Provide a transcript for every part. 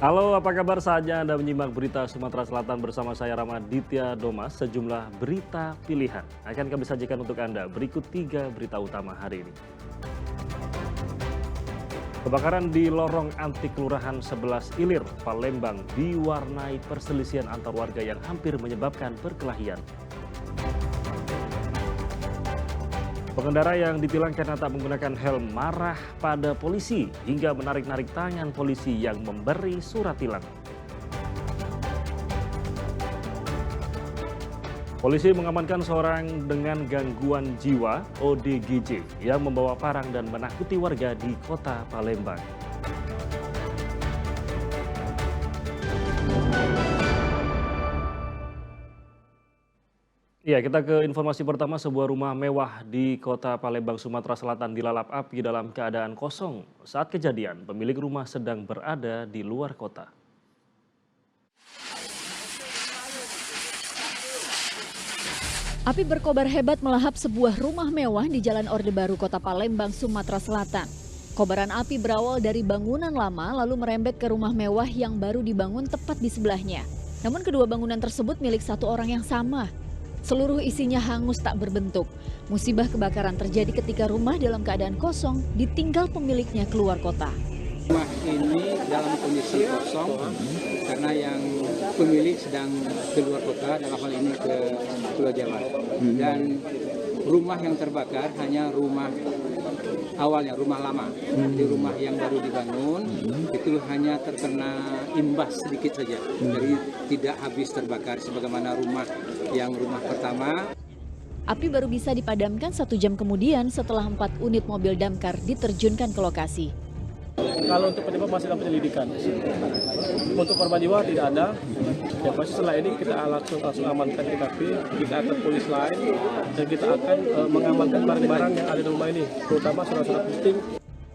Halo, apa kabar? Saatnya Anda menyimak berita Sumatera Selatan bersama saya Ramaditya Domas. Sejumlah berita pilihan akan kami sajikan untuk Anda. Berikut 3 berita utama hari ini. Kebakaran di lorong antik Kelurahan 11 Ilir, Palembang diwarnai perselisihan antar warga yang hampir menyebabkan perkelahian. Pengendara yang ditilang karena tak menggunakan helm marah pada polisi hingga menarik-narik tangan polisi yang memberi surat tilang. Polisi mengamankan seorang dengan gangguan jiwa (ODGJ) yang membawa parang dan menakuti warga di kota Palembang. Ya, kita ke informasi pertama. Sebuah rumah mewah di kota Palembang, Sumatera Selatan dilalap api dalam keadaan kosong. Saat kejadian, pemilik rumah sedang berada di luar kota. Api berkobar hebat melahap sebuah rumah mewah di Jalan Orde Baru, Kota Palembang, Sumatera Selatan. Kobaran api berawal dari bangunan lama lalu merembet ke rumah mewah yang baru dibangun tepat di sebelahnya. Namun kedua bangunan tersebut milik satu orang yang sama. Seluruh isinya hangus tak berbentuk. Musibah kebakaran terjadi ketika rumah dalam keadaan kosong ditinggal pemiliknya keluar kota. Rumah ini dalam kondisi kosong karena yang pemilik sedang keluar kota, dalam hal ini ke Pulau Jawa. Dan rumah yang terbakar hanya rumah awalnya, rumah lama. Di rumah yang baru dibangun itu hanya terkena imbas sedikit saja. Jadi tidak habis terbakar sebagaimana rumah pertama. Api baru bisa dipadamkan 1 jam kemudian setelah 4 unit mobil damkar diterjunkan ke lokasi. Kalau untuk penyebab masih dalam penyelidikan. Untuk korban jiwa tidak ada. Ya pasti setelah ini kita langsung amankan TKP, kita akan polis lain, dan kita akan mengamankan barang-barang yang ada di rumah ini, terutama surat-surat penting.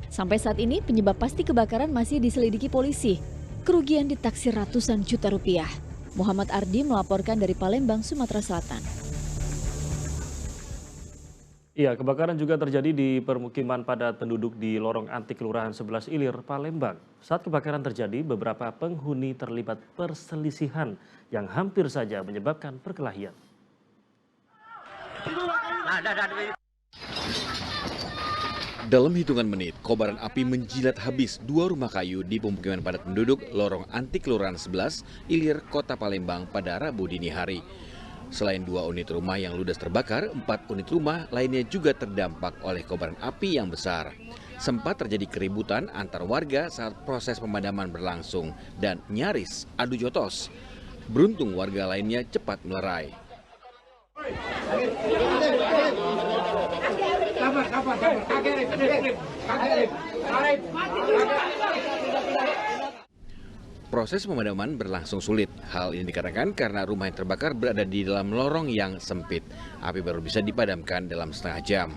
Sampai saat ini penyebab pasti kebakaran masih diselidiki polisi. Kerugian ditaksir ratusan juta rupiah. Muhammad Ardi melaporkan dari Palembang, Sumatera Selatan. Iya, kebakaran juga terjadi di permukiman padat penduduk di lorong antik Kelurahan 11 Ilir, Palembang. Saat kebakaran terjadi, beberapa penghuni terlibat perselisihan yang hampir saja menyebabkan perkelahian. Dalam hitungan menit, kobaran api menjilat habis 2 rumah kayu di pemukiman padat penduduk lorong antik Kelurahan 11 Ilir, Kota Palembang pada Rabu dini hari. Selain 2 unit rumah yang ludes terbakar, 4 unit rumah lainnya juga terdampak oleh kobaran api yang besar. Sempat terjadi keributan antar warga saat proses pemadaman berlangsung dan nyaris adu jotos. Beruntung warga lainnya cepat melerai. Proses pemadaman berlangsung sulit. Hal ini dikarenakan karena rumah yang terbakar berada di dalam lorong yang sempit. Api baru bisa dipadamkan dalam setengah jam.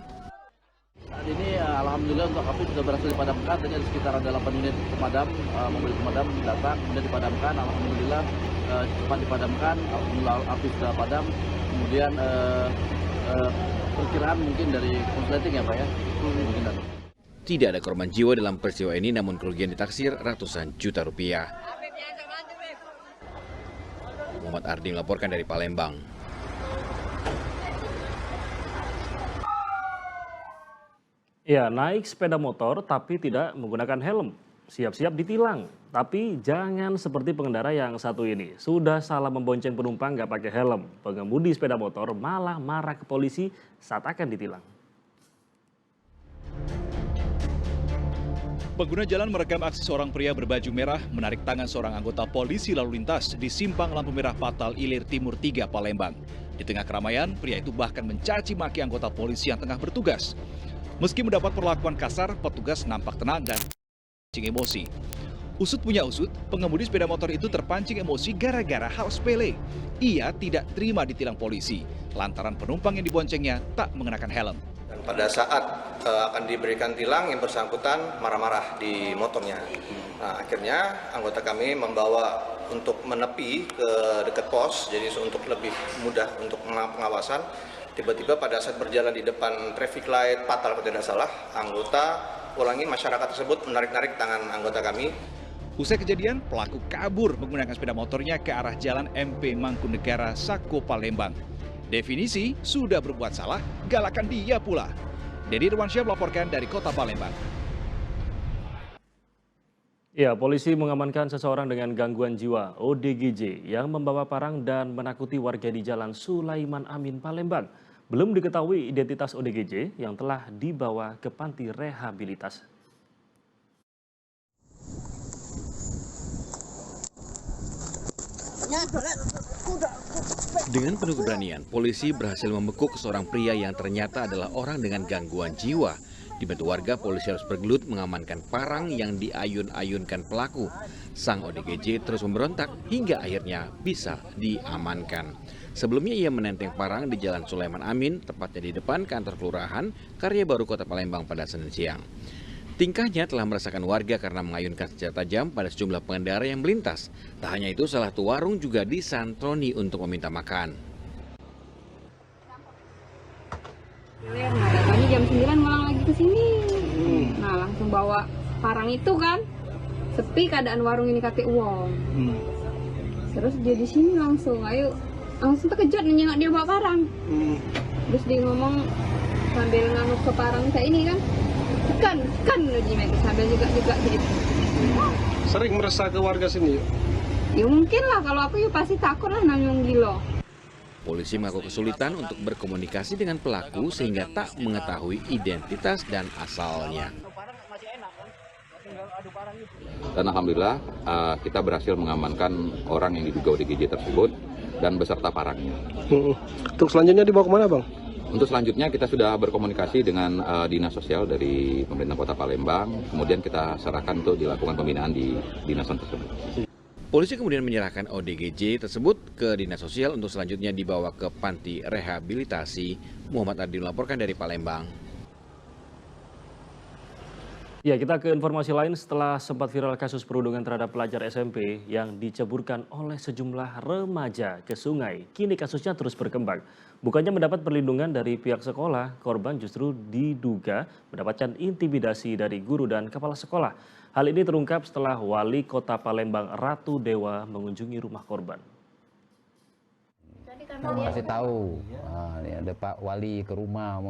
Saat ini alhamdulillah untuk api sudah berhasil dipadamkan. Tadi ada sekitar 8 unit pemadam, mobil pemadam datang, kemudian dipadamkan. Alhamdulillah cepat dipadamkan. Alhamdulillah api sudah padam. Kemudian perkiraan mungkin dari konsleting ya Pak ya. Mungkin ada. Tidak ada korban jiwa dalam peristiwa ini, namun kerugian ditaksir ratusan juta rupiah. Muhammad Ardi melaporkan dari Palembang. Ya, naik sepeda motor tapi tidak menggunakan helm. Siap-siap ditilang. Tapi jangan seperti pengendara yang satu ini. Sudah salah membonceng penumpang nggak pakai helm. Pengemudi sepeda motor malah marah ke polisi saat akan ditilang. Pengguna jalan merekam aksi seorang pria berbaju merah menarik tangan seorang anggota polisi lalu lintas di simpang lampu merah Fatal Ilir Timur 3 Palembang. Di tengah keramaian, pria itu bahkan mencaci maki anggota polisi yang tengah bertugas. Meski mendapat perlakuan kasar, petugas nampak tenang dan terpancing emosi. Usut punya usut, pengemudi sepeda motor itu terpancing emosi gara-gara hal sepele. Ia tidak terima ditilang polisi, lantaran penumpang yang diboncengnya tak mengenakan helm. Dan pada saat akan diberikan tilang, yang bersangkutan marah-marah di motornya. Nah, akhirnya anggota kami membawa untuk menepi ke dekat pos, jadi untuk lebih mudah untuk pengawasan. Tiba-tiba pada saat berjalan di depan traffic light Fatal kalau tidak salah, anggota ulangi masyarakat tersebut menarik-narik tangan anggota kami. Usai kejadian, pelaku kabur menggunakan sepeda motornya ke arah Jalan MP Mangkunegara, Sako, Palembang. Definisi sudah berbuat salah, galakan dia pula. Dedi Irwansyah melaporkan dari Kota Palembang. Ya, polisi mengamankan seseorang dengan gangguan jiwa ODGJ yang membawa parang dan menakuti warga di Jalan Sulaiman Amin, Palembang. Belum diketahui identitas ODGJ yang telah dibawa ke panti rehabilitasi. Dengan penuh keberanian, polisi berhasil membekuk seorang pria yang ternyata adalah orang dengan gangguan jiwa. Dibantu warga, polisi harus bergelut mengamankan parang yang diayun-ayunkan pelaku. Sang ODGJ terus memberontak hingga akhirnya bisa diamankan. Sebelumnya ia menenteng parang di Jalan Sulaiman Amin, tepatnya di depan kantor kelurahan Karya Baru Kota Palembang pada Senin siang. Tingkahnya telah meresahkan warga karena mengayunkan senjata tajam pada sejumlah pengendara yang melintas. Tak hanya itu, salah satu warung juga disantroni untuk meminta makan. Kami jam 9 malang lagi ke sini. Nah, langsung bawa parang itu kan. Sepi keadaan warung ini kakek uang. Terus dia di sini langsung terkejut nengok dia bawa parang. Terus dia ngomong sambil ngangguk ke parang saya ini kan. Kan sambil juga gitu. Sering meresah ke warga sini? Ya mungkin lah, kalau aku ya pasti takut lah namanya gila. Polisi mengaku kesulitan untuk berkomunikasi dengan pelaku sehingga tak mengetahui identitas dan asalnya. Dan alhamdulillah kita berhasil mengamankan orang yang diduga ODGJ tersebut dan beserta parangnya. Untuk selanjutnya dibawa kemana, Bang? Untuk selanjutnya kita sudah berkomunikasi dengan Dinas Sosial dari Pemerintah Kota Palembang, kemudian kita serahkan untuk dilakukan pembinaan di dinas tersebut. Polisi kemudian menyerahkan ODGJ tersebut ke Dinas Sosial untuk selanjutnya dibawa ke panti rehabilitasi. Muhammad Ardi melaporkan dari Palembang. Ya, kita ke informasi lain. Setelah sempat viral kasus perundungan terhadap pelajar SMP yang diceburkan oleh sejumlah remaja ke sungai, kini kasusnya terus berkembang. Bukannya mendapat perlindungan dari pihak sekolah, korban justru diduga mendapatkan intimidasi dari guru dan kepala sekolah. Hal ini terungkap setelah Wali Kota Palembang Ratu Dewa mengunjungi rumah korban. Kasih tahu, ada Pak Wali ke rumah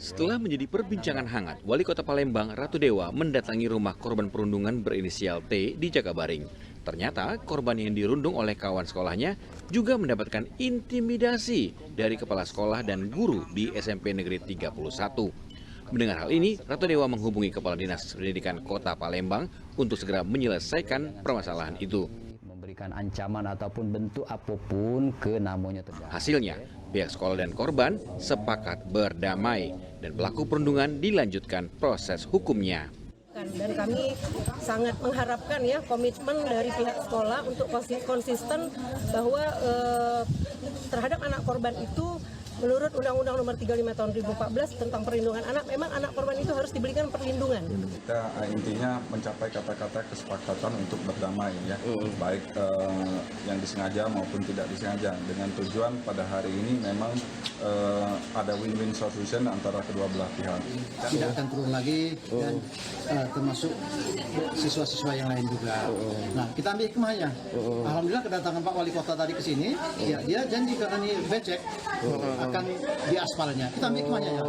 Setelah menjadi perbincangan hangat, Wali Kota Palembang Ratu Dewa mendatangi rumah korban perundungan berinisial T di Jakabaring. Ternyata korban yang dirundung oleh kawan sekolahnya juga mendapatkan intimidasi dari kepala sekolah dan guru di SMP Negeri 31. Mendengar hal ini, Ratu Dewa menghubungi Kepala Dinas Pendidikan Kota Palembang untuk segera menyelesaikan permasalahan itu. Memberikan ancaman ataupun bentuk apapun ke namanya terdakwa. Hasilnya, pihak sekolah dan korban sepakat berdamai dan pelaku perundungan dilanjutkan proses hukumnya. Dan kami sangat mengharapkan ya komitmen dari pihak sekolah untuk konsisten bahwa terhadap anak korban itu menurut Undang-Undang Nomor 35 Tahun 2014 tentang perlindungan anak, memang anak korban itu harus diberikan perlindungan. Kita intinya mencapai kata-kata kesepakatan untuk berdamai ya, baik yang disengaja maupun tidak disengaja, dengan tujuan pada hari ini memang ada win-win solution antara kedua belah pihak. Tidak akan turun lagi dan termasuk siswa-siswa yang lain juga. Nah, kita ambil hikmahnya. Alhamdulillah kedatangan Pak Wali Kota tadi ke sini, ya dia janji karena ini becek akan di aspalnya. Kita ambil hikmahnya ya.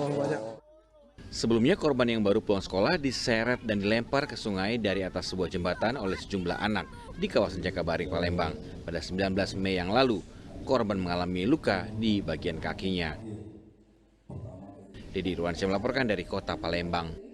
Sebelumnya korban yang baru pulang sekolah diseret dan dilempar ke sungai dari atas sebuah jembatan oleh sejumlah anak di kawasan Jakabaring, Palembang pada 19 Mei yang lalu. Korban mengalami luka di bagian kakinya. Dedi Irwansyah melaporkan dari Kota Palembang.